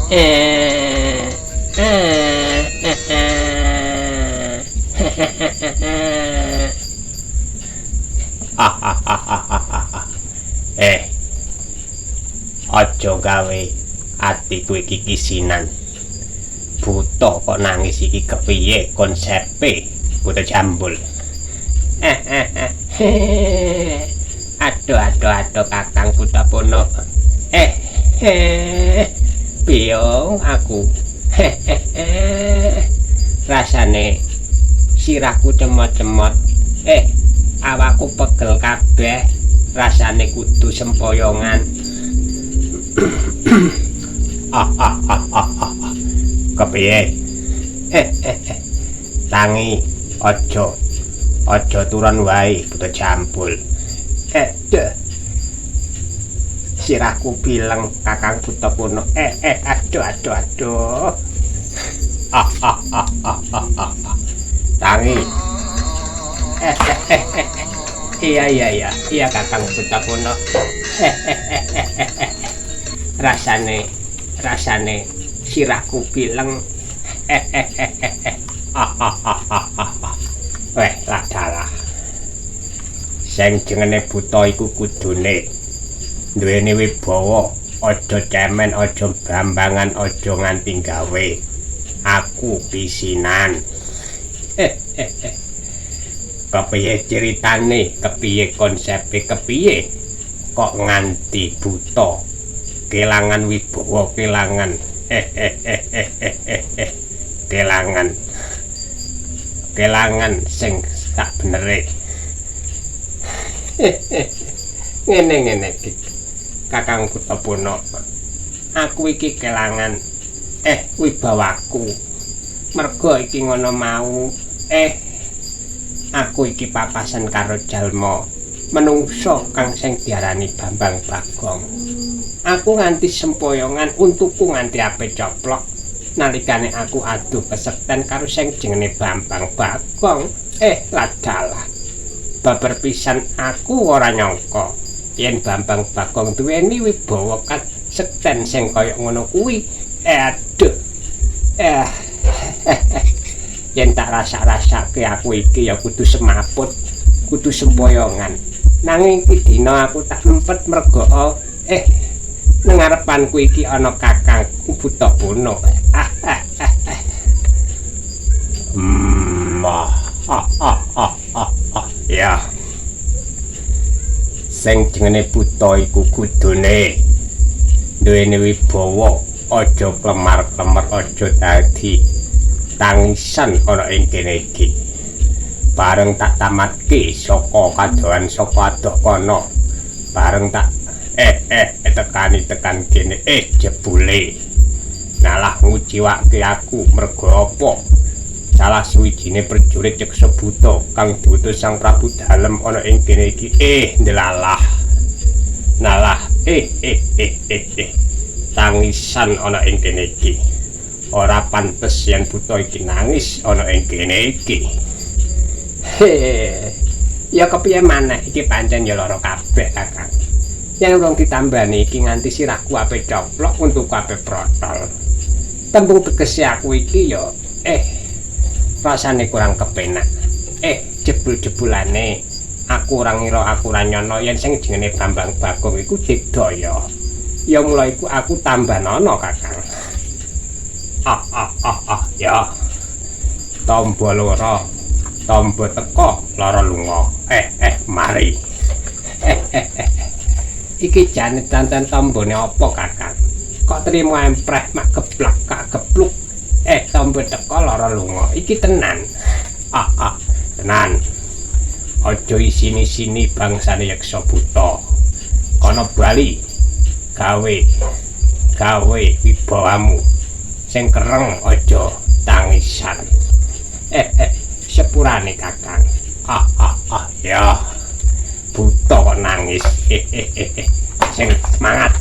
Eh, aja gawe atiku iki kisinan. Buta kok nangis iki kepiye konsepe buta jambul. Aduh Kakang Budapono. Piye aku. Rasane sirahku cemot-cemot. Awakku pegel kabeh. Rasane kudu sempoyongan. Kepiye? Tangi aja turun wae buta jambul. Sirahku bileng Kakang Budapono. Aduh. Tangi. Iya Kakang Budapono. Rasane sirahku bileng. Weh, ladalah. Sing jenenge buta iku kudune duweni wibawa, aja cemen, aja brambangan, aja nganti gawe. Aku pisinan. Kepiye ceritane, kepiye konsepe, kepiye kok nganti buta, kelangan wibawa, kelangan kelangan sing sak benere. Ngene iki Kakang Budapono, aku iki kelangan wibawaku. Merga iki ngono mau. Aku iki papasan karo jalma menungso kang sing diarani Bambang Bagong. Aku nganti sempoyongan, untukku nganti ape coplok nalikane aku adu kesekten karo sing jenenge Bambang Bagong. Ladalah. Babar pisan aku ora nyangka yen Bambang Bagong duweni wibawa kan sekten sing kaya ngono kuwi. Yen tak rasa-rasake aku iki ya kudu semaput, kudu sempoyongan. Nanging iki dina aku tak empet merga nang ngarepanku iki ana Kakang Budapono. Ya. Sing jenenge buta iku kudune duweni wibawa, aja klemar-klemar, aja dadi tangisan ana ing kene iki. Bareng tak tamatke saka kadohan saka adoh kono, bareng tak tekan kene jebule nalah nguciwake aku merga apa? Salah suwijine prajurit Yeksa Buta kang diutus Sang Prabu Dalem ana ing kene iki ndelalah. Nalah tangisan ana ing kene iki. Ora pantes yen buta iki nangis ana ing kene iki. Ya kepiye maneh iki pancen ya lara kabeh Kakang. Yen wong ditambani iki nganti sirahku ape coplok untuk kabeh protol. Tembung tegese aku iki ya rasane kurang kepenak. Jebul-jebulane aku ora ngira, aku ora nyono yen sing jenenge Bambang Bagong iku digdaya. Ya mula iku aku tambah nono Kakang. Ya. Tombo loro, tombo teko, lara lunga. Mari. Iki jane tanten tombone apa Kakang? Kok trimo empreh mak geblak kak gebluk. Tombo teko, lara lunga. Iki tenan. Tenan. Aja isini-sini bangsane Yeksa Buta. Kono bali gawe wibawamu sing kereng, aja tangisan. Sepurane Kakang. Ya. Buta kok nangis. Sing semangat.